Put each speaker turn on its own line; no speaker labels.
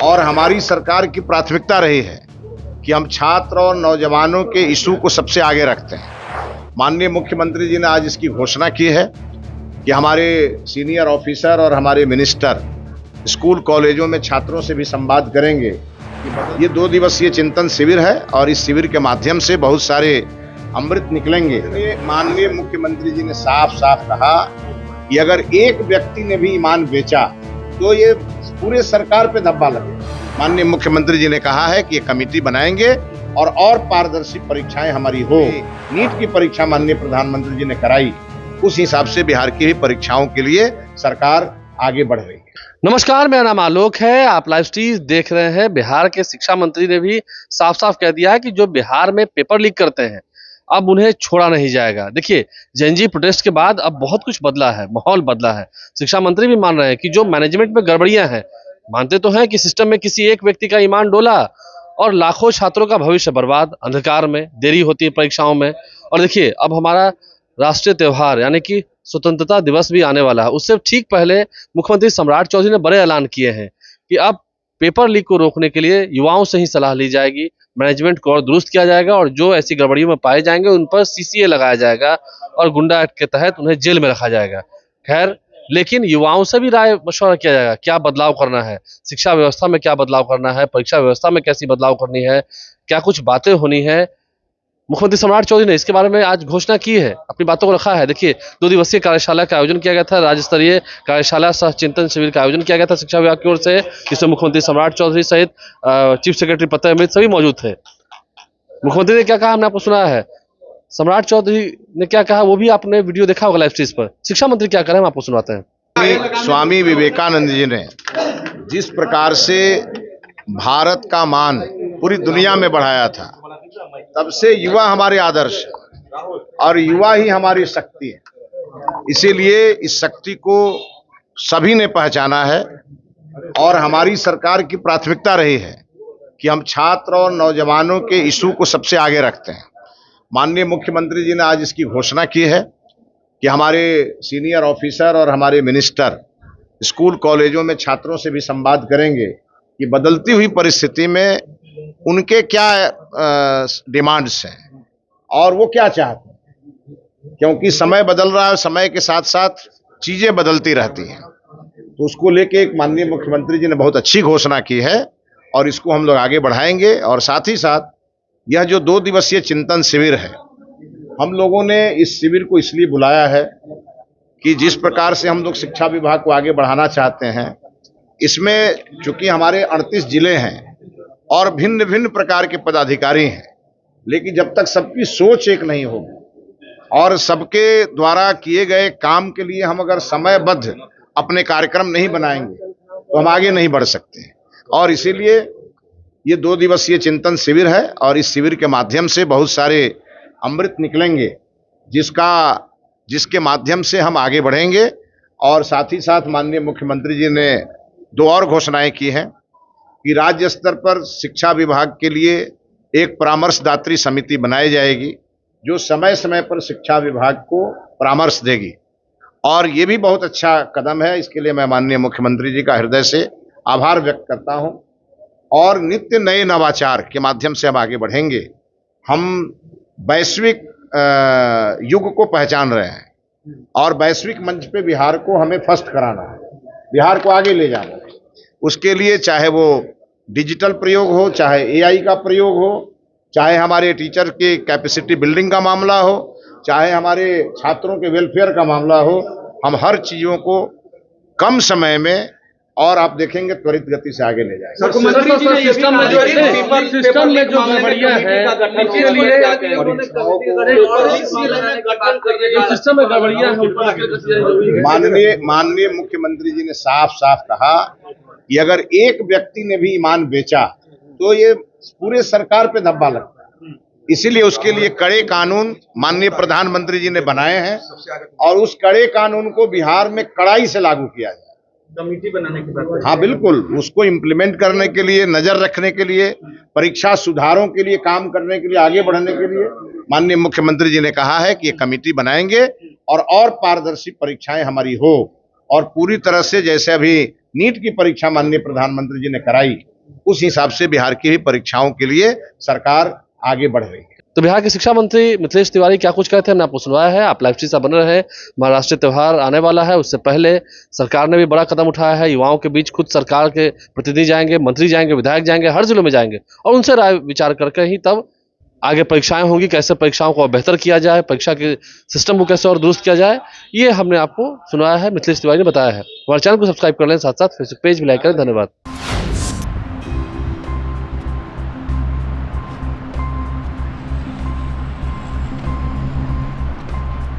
और हमारी सरकार की प्राथमिकता रही है कि हम छात्र और नौजवानों के इशू को सबसे आगे रखते हैं। माननीय मुख्यमंत्री जी ने आज इसकी घोषणा की है कि हमारे सीनियर ऑफिसर और हमारे मिनिस्टर स्कूल कॉलेजों में छात्रों से भी संवाद करेंगे। ये 2 दिवसीय चिंतन शिविर है और इस शिविर के माध्यम से बहुत सारे अमृत निकलेंगे। माननीय मुख्यमंत्री जी ने साफ साफ कहा कि अगर एक व्यक्ति ने भी ईमान बेचा तो ये पूरे सरकार पे धब्बा लगेगा। माननीय मुख्यमंत्री जी ने कहा है कि ये कमेटी बनाएंगे और पारदर्शी परीक्षाएं हमारी हो। नीट की परीक्षा माननीय प्रधानमंत्री जी ने कराई, उस हिसाब से बिहार की परीक्षाओं के लिए सरकार आगे बढ़ रही है।
नमस्कार, मेरा नाम आलोक है। आप लाइव स्ट्रीम देख रहे हैं। बिहार के शिक्षा मंत्री ने भी साफ साफ कह दिया है कि जो बिहार में पेपर लीक करते हैं अब उन्हें छोड़ा नहीं जाएगा। देखिए, जेएनजी प्रोटेस्ट के बाद अब बहुत कुछ बदला है, माहौल बदला है। शिक्षा मंत्री भी मान रहे हैं कि जो मैनेजमेंट में गड़बड़ियां हैं, मानते तो हैं कि सिस्टम में किसी एक व्यक्ति का ईमान डोला और लाखों छात्रों का भविष्य बर्बाद, अंधकार में देरी होती है परीक्षाओं में। और देखिए, अब हमारा राष्ट्रीय त्योहार यानी कि स्वतंत्रता दिवस भी आने वाला है। उससे ठीक पहले मुख्यमंत्री सम्राट चौधरी ने बड़े ऐलान किए हैं कि अब पेपर लीक को रोकने के लिए युवाओं से ही सलाह ली जाएगी, मैनेजमेंट को और दुरुस्त किया जाएगा और जो ऐसी गड़बड़ियों में पाए जाएंगे उन पर सीसीए लगाया जाएगा और गुंडा एक्ट के तहत उन्हें जेल में रखा जाएगा। खैर, लेकिन युवाओं से भी राय मशवरा किया जाएगा, क्या बदलाव करना है, शिक्षा व्यवस्था में क्या बदलाव करना है, परीक्षा व्यवस्था में कैसी बदलाव करनी है, क्या कुछ बातें होनी है। मुख्यमंत्री सम्राट चौधरी ने इसके बारे में आज घोषणा की है, अपनी बातों को रखा है। देखिए, 2 दिवसीय कार्यशाला का आयोजन किया गया था, राज्य स्तरीय कार्यशाला सह चिंतन शिविर का आयोजन किया गया था शिक्षा विभाग की ओर से, जिसमें मुख्यमंत्री सम्राट चौधरी सहित चीफ सेक्रेटरी प्रत्यय अमृत सभी मौजूद थे। मुख्यमंत्री ने क्या कहा हमने आपको सुनाया है, सम्राट चौधरी ने क्या कहा वो भी आपने वीडियो देखा होगा लाइव स्ट्रीम पर। शिक्षा मंत्री क्या कर रहे हैं हम आपको सुनाते हैं।
स्वामी विवेकानंद जी ने जिस प्रकार से भारत का मान पूरी दुनिया में बढ़ाया था, तब से युवा हमारे आदर्श है और युवा ही हमारी शक्ति है। इसीलिए इस शक्ति को सभी ने पहचाना है और हमारी सरकार की प्राथमिकता रही है कि हम छात्र और नौजवानों के इशू को सबसे आगे रखते हैं। माननीय मुख्यमंत्री जी ने आज इसकी घोषणा की है कि हमारे सीनियर ऑफिसर और हमारे मिनिस्टर स्कूल कॉलेजों में छात्रों से भी संवाद करेंगे कि बदलती हुई परिस्थिति में उनके क्या डिमांड्स हैं और वो क्या चाहते हैं, क्योंकि समय बदल रहा है, समय के साथ साथ चीजें बदलती रहती हैं। तो उसको लेके एक माननीय मुख्यमंत्री जी ने बहुत अच्छी घोषणा की है और इसको हम लोग आगे बढ़ाएंगे। और साथ ही साथ यह जो 2 दिवसीय चिंतन शिविर है, हम लोगों ने इस शिविर को इसलिए बुलाया है कि जिस प्रकार से हम लोग शिक्षा विभाग को आगे बढ़ाना चाहते हैं, इसमें चूंकि हमारे 38 जिले हैं और भिन्न भिन्न प्रकार के पदाधिकारी हैं, लेकिन जब तक सबकी सोच एक नहीं होगी और सबके द्वारा किए गए काम के लिए हम अगर समयबद्ध अपने कार्यक्रम नहीं बनाएंगे तो हम आगे नहीं बढ़ सकते। और इसीलिए ये 2 दिवसीय चिंतन शिविर है और इस शिविर के माध्यम से बहुत सारे अमृत निकलेंगे, जिसके माध्यम से हम आगे बढ़ेंगे। और साथ ही साथ माननीय मुख्यमंत्री जी ने 2 और घोषणाएं की हैं कि राज्य स्तर पर शिक्षा विभाग के लिए एक परामर्शदात्री समिति बनाई जाएगी जो समय समय पर शिक्षा विभाग को परामर्श देगी। और ये भी बहुत अच्छा कदम है, इसके लिए मैं माननीय मुख्यमंत्री जी का हृदय से आभार व्यक्त करता हूं। और नित्य नए नवाचार के माध्यम से हम आगे बढ़ेंगे। हम वैश्विक युग को पहचान रहे हैं और वैश्विक मंच पे बिहार को हमें फर्स्ट कराना है, बिहार को आगे ले जाना है। उसके लिए चाहे वो डिजिटल प्रयोग हो, चाहे एआई का प्रयोग हो, चाहे हमारे टीचर के कैपेसिटी बिल्डिंग का मामला हो, चाहे हमारे छात्रों के वेलफेयर का मामला हो, हम हर चीजों को कम समय में और आप देखेंगे त्वरित गति से आगे ले जाएंगे।
सिस्टम में जो गड़बड़ियां हैं इसके लिए सिस्टम में गड़बड़ियां हैं।
माननीय मुख्यमंत्री जी ने साफ साफ कहा कि अगर एक व्यक्ति ने भी ईमान बेचा तो ये पूरे सरकार पे धब्बा लगता है। इसीलिए उसके लिए कड़े कानून माननीय प्रधानमंत्री जी ने बनाए हैं और उस कड़े कानून को बिहार में कड़ाई से लागू किया जाए।
कमेटी बनाने की बात।
हाँ बिल्कुल, उसको इम्प्लीमेंट करने के लिए, नजर रखने के लिए, परीक्षा सुधारों के लिए काम करने के लिए, आगे बढ़ने के लिए माननीय मुख्यमंत्री जी ने कहा है कि ये कमेटी बनाएंगे और पारदर्शी परीक्षाएं हमारी हो और पूरी तरह से जैसे अभी नीट की परीक्षा माननीय प्रधानमंत्री जी ने कराई, उस हिसाब से बिहार की भी परीक्षाओं के लिए सरकार आगे बढ़ रही है।
तो बिहार के शिक्षा मंत्री मिथिलेश तिवारी क्या कुछ कहते हैं, आपने सुनवाया है। आप लाइव स्ट्रीम से बने रहे। महाराष्ट्रीय त्योहार आने वाला है, उससे पहले सरकार ने भी बड़ा कदम उठाया है। युवाओं के बीच खुद सरकार के प्रतिनिधि जाएंगे, मंत्री जाएंगे, विधायक जाएंगे, हर जिलों में जाएंगे और उनसे राय विचार करके ही तब आगे परीक्षाएं होंगी। कैसे परीक्षाओं को बेहतर किया जाए, परीक्षा के सिस्टम को कैसे और दुरुस्त किया जाए, ये हमने आपको सुनाया है, मिथिलेश तिवारी ने बताया है। हमारे चैनल को सब्सक्राइब कर लें, साथ साथ फेसबुक पेज भी लाइक करें। धन्यवाद।